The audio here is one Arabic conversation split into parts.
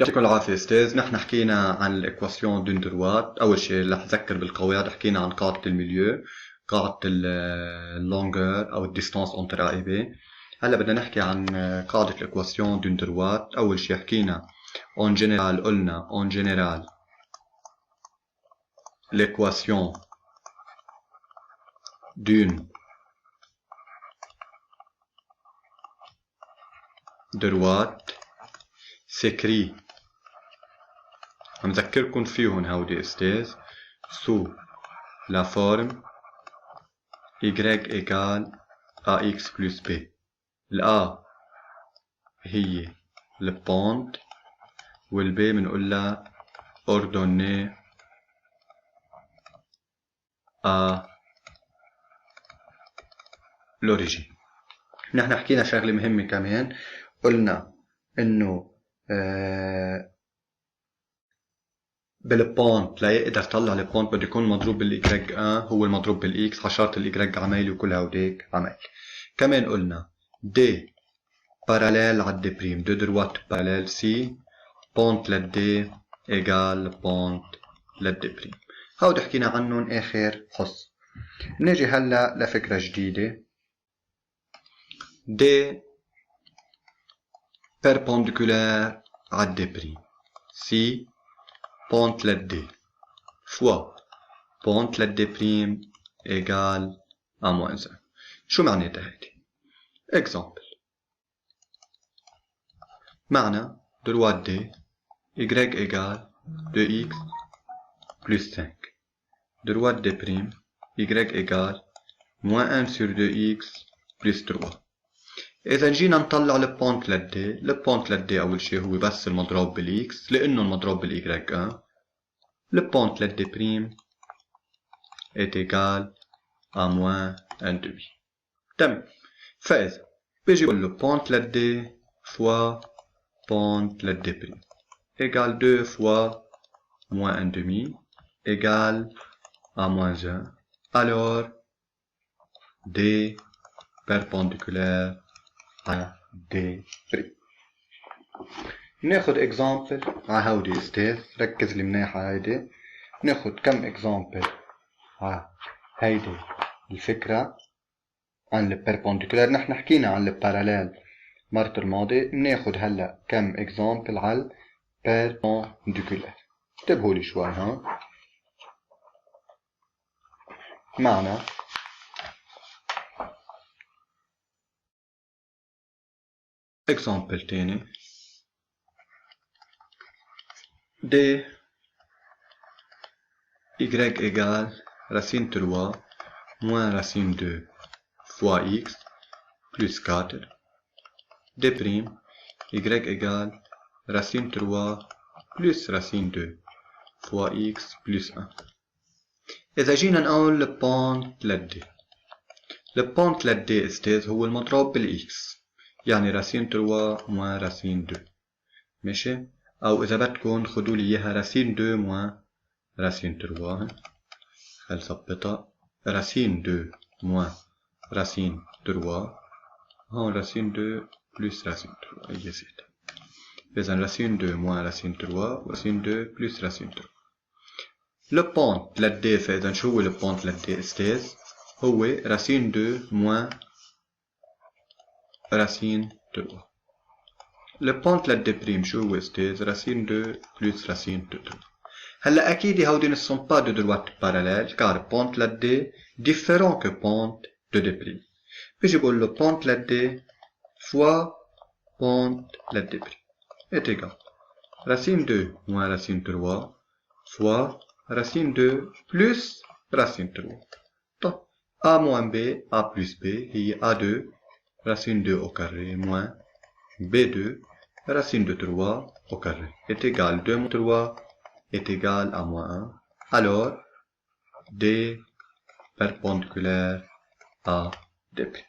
يعطيكم العافية أستاذ. نحن حكينا عن الإكواسيون دون دروات. أول شيء رح أذكر بالقواعد، حكينا عن قاعدة الميليو، قاعدة اللونجر أو الديستانس أونتر A et B. هلا بدنا نحكي عن قاعدة الإكواسيون دون دروات. أول شيء حكينا en général، قلنا en général l'équation d'une droite s'écrit، مذكركم فيهم هودي أستاذ، sous la forme y égale ax plus b. الA هي البونت والB بنقولها ordonnée à l'origine. نحن حكينا شغلة مهمة كمان، قلنا انه بالبونت لا يقدر طلع البونت بده يكون مضروب بالاي هو المضروب بالاكس، حشرة الاي عمايل وكل هوديك عمايل. كمان قلنا دي باراليل على دي بريم، دو دروات باراليل سي بونت للدي ايجال بونت للدي بريم. هودي حكينا عنهم اخر حصة. نجي هلا لفكرة جديدة، دي perpendiculaire à D'. Si pente la D fois pente la D' égale à moins 1. شو معناتها هيدي؟ Exemple. معنى droite D y égale 2x plus 5. Droite D' y égale moins 1 sur 2x plus 3. إذا جينا نطلع البونت للدي، البونت للدي أول شيء هو بس المضروب بالإكس لأنه المضروب بالإي 1. البونت للدي بريم est égal à moins 1/2. تمام. فإذا بيجي بقول له بونت للدي fois بونت للدي بريم égal 2 fois moins 1/2 égal à moins 1. Alors D perpendiculaire à D'. ناخد اكزامبل على هودي استاذ، ركز لي منيح على هيدي. ناخد كم اكزامبل على هيدي الفكرة عن البيربنديكولار. نحن حكينا عن الباراليل مرة الماضي، ناخد هلا كم اكزامبل على البيربنديكولار. انتبهوا لي شوي ها. معنى اكزامبل تاني، D y égale racine 3 moins racine 2 fois x plus 4. D' y égale racine 3 plus racine 2 fois x plus 1. إذا جينا نقول البونت للدي، البونت للدي استاذ هو المضروب بالإكس، يعني راسين 3 moins راسين 2. ماشي؟ أو إذا بدكم خدوا لي إياها راسين 2 moins راسين 3. خل ظبطها، راسين 2 moins راسين 3، هون راسين 2 plus راسين 3. هي زيادة. إذا راسين 2 moins راسين 3 وراسين 2 plus راسين 3. البونت للدي، فإذا شو هو البونت للدي استاذ؟ هو راسين 2 moins راسين 3. البونت للدي بريم شو هو استاذ؟ راسين 2 plus راسين 3. هلا أكيد هودي ne sont pas de droite parallèle car pente للدي différent que pente de D'. بيجي بقول له pente للدي fois pente للدي est égal racine 2 moins racine 3 fois racine 2 plus racine 3. طيب A moins B A plus B هي A2 racine 2 au carré moins B2 racine de 3 au carré est égal 2 moins 3 est égal à moins 1. Alors D perpendiculaire à D'.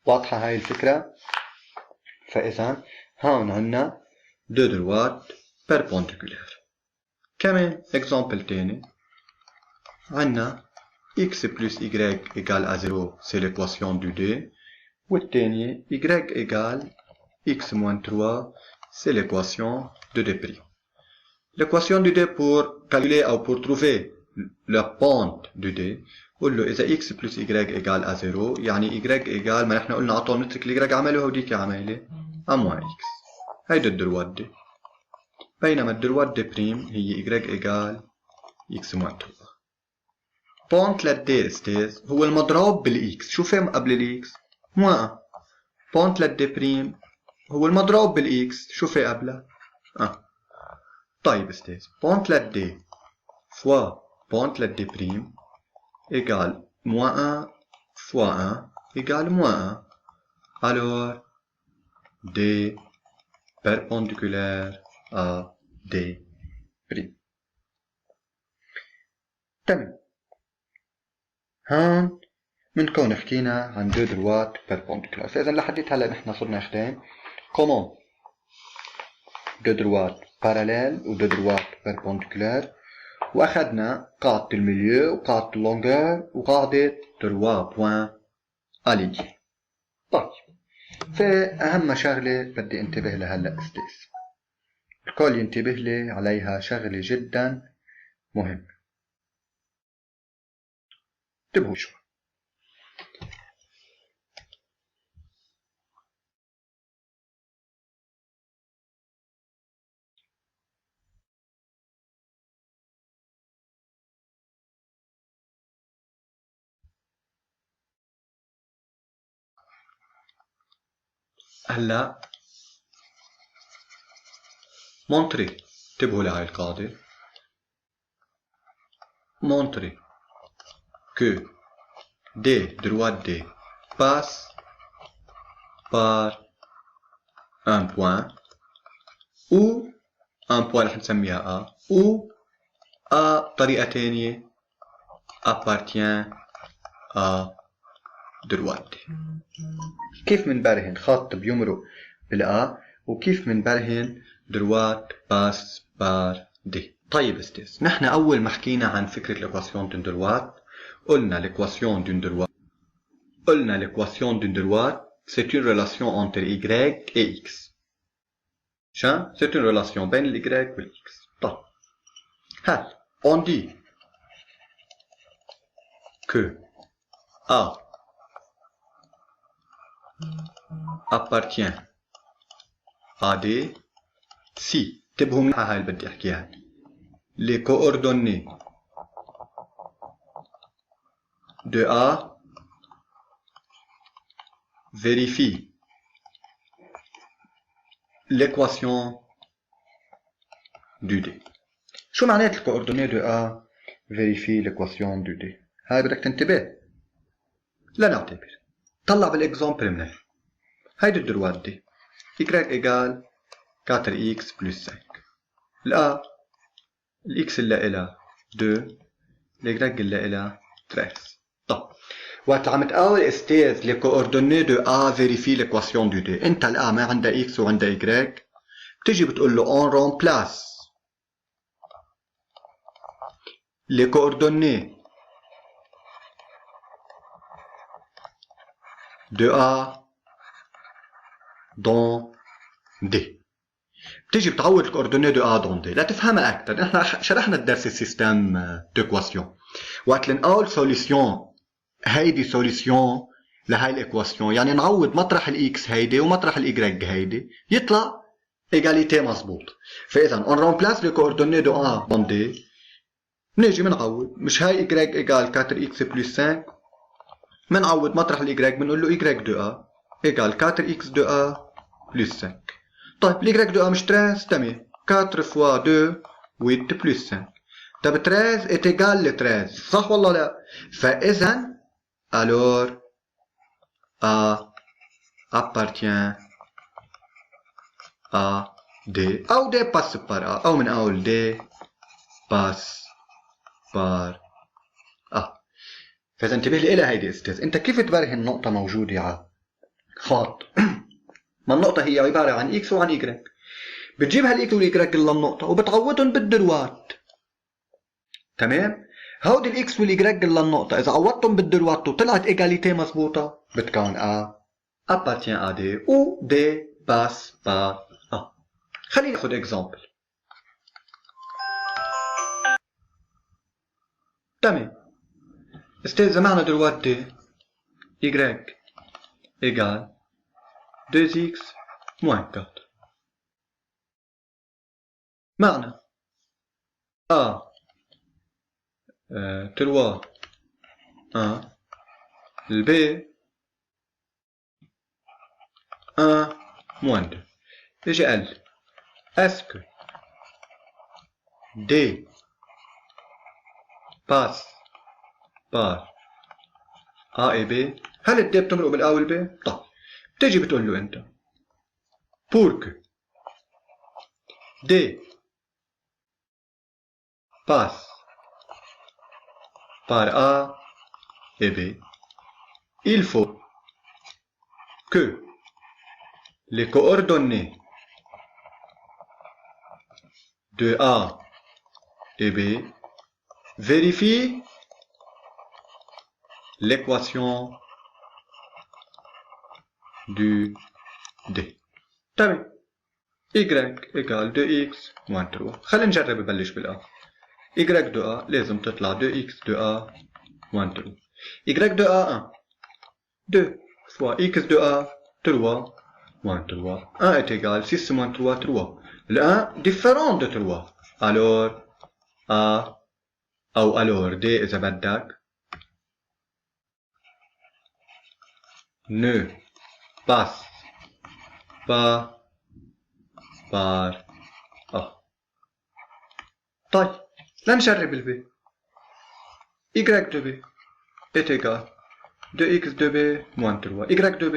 واضحة هاي الفكرة؟ فإذا هون عنا deux droites perpendiculaires. كمان exemple تاني، عنا x plus y égale à 0 c'est l'équation du D، والتانية y égale x moins 3 c'est l'équation de D'. L'équation de D pour calculer ou pour trouver la pente de D قول له إذا x plus y égale à 0 يعني y égale ما نحن قلنا عطول نترك ال y عمله وهوديك عمله à moins x. هيدا الدروات D. بينما الدروات D' هي y égale x moins 3. بونت لل D استاذ هو المضروب بالx. شو فهم قبل الx؟ moins 1. بونت لل D' هو المضروب بالx. شو في قبلها؟ طيب استاذ بونت لل D fois بونت لل D' égale moins 1 fois 1 égale moins 1. Alors, D perpendiculaire à D'. تمام. هون منكون حكينا عن دو دروات perpendiculaires. فإذا لحديت هلا نحن صرنا اخدين comment دو دروات parallèles و دو دروات perpendiculaires. واخدنا قاعدة الميليو وقاعدة اللونجور وقاعدة 3 بوان أليجي. طيب فأهم شغلة بدي انتبه لها هلا استاذ. الكل ينتبه لي عليها شغلة جدا مهمة. انتبهوا شوي. هلا montrer انتبهوا لهاي القاعدة. montrer que D droite D passe par un point ou un point رح نسميها A ou A طريقة تانية appartient à droite D. كيف منبرهن خط بيمرق بالA وكيف منبرهن دروات باس بار دي. طيب استاذ نحن اول ما حكينا عن فكرة l'équation d'une droite قلنا l'équation d'une droite c'est une relation entre y et x. شان c'est une relation بين ال y وال x. طيب هل on dit que A appartient à D si انتبهوا منيح هاي اللي بدي احكيها. les coordonnées de A vérifient l'équation du D. شو معنات الكوردونيه دو A vérifie l'équation du D؟ هاي بدك تنتبه. لا نعتبر. طلع بالاكزامبل منيح. هيدي الدروات دي y égale 4x plus 5. الA الx اللي إلها 2 الy اللي إلها 13. طب وقت عم تقاول استاذ les coordonnées de A vérifie l'équation du D. انت الA ما عندها x وعندها y بتجي بتقول له on remplace les coordonnées de A dans D. بتيجي بتعوض الكوردونيه دو A dans D لا تفهمها اكثر. نحن شرحنا الدرس السيستم دوكواسيون. وقت نقول سوليسيون هيدي سوليسيون لهي الايكواسيون يعني نعوض مطرح الاكس هيدي ومطرح الاي هيدي يطلع ايجاليتي مضبوط. فاذا اون رومبلاس لي كوردونيه دو A dans D بنيجي بنعوض مش هاي y ايجال 4x بلس 5 بنعوض مطرح الاي بنقول له y دو A ايجال 4x دو A بلس 5. طيب الY دو A مش 13 تمام 4 fois 2 8 plus 5. طيب 13 est égal ل 13 صح والله لا؟ فإذا alors A appartient à D أو D passe par A أو من أول D passe par A. فإذا انتبه لي إلى هيدي استاذ. أنت كيف تبرهن النقطة موجودة على خط؟ ما النقطة هي عبارة عن x وعن y. بتجيب هالx والy كلها النقطة وبتعوضهم بالدروات. تمام؟ هودي الx والy كلها النقطة إذا عوضتهم بالدروات وطلعت إيجاليتي مضبوطة بتكون A appartient à D ou D passe par A. خلينا ناخد اكزامبل. تمام. استاذ معنا دلوقتي دي y égale 2x moins 4. معنا A 3 1 B 1 moins 2. اجي قال est-ce que D passe par A et B؟ هل الدي بتمرق بالA والB؟ طيب بتيجي بتقول له انت pour que D passe par A et B, il faut que les coordonnées de A et B vérifient l'équation du D. تمام. y égale 2x moins 3. خلينا نجرب نبلش بالA. y de A لازم تطلع 2x de A moins 3. y de A 1. 2 fois x de A 3 moins 3. 1 est égal 6 moins 3 3. Le 1 différent de 3. Alors A أو alors D إذا بدك ne passe pas par A. طيب لنجرب الB. y de B est égal 2x de B moins 3. y de B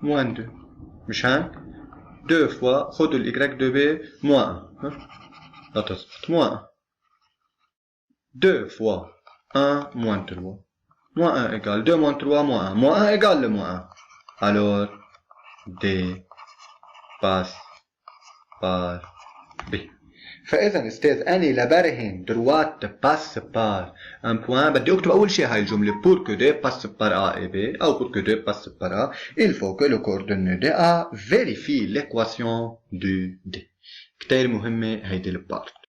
moins 2. مش هيك؟ 2 fois خدوا ال y de B moins 1. لا تزبط moins 1. 2 fois 1 moins 3. Moins 1 égale 2 moins 3 moins 1. Moins 1 égale le moins 1. Alors, D passe par B. فإذا أستاذ أنا لبرهن droite passe par un point بدي أكتب أول شيء هاي الجملة pour que D passe par A et B أو pour que D passe par A il faut que le coordonnée de A vérifie l'équation du D. كتير مهمة هيدي البارت.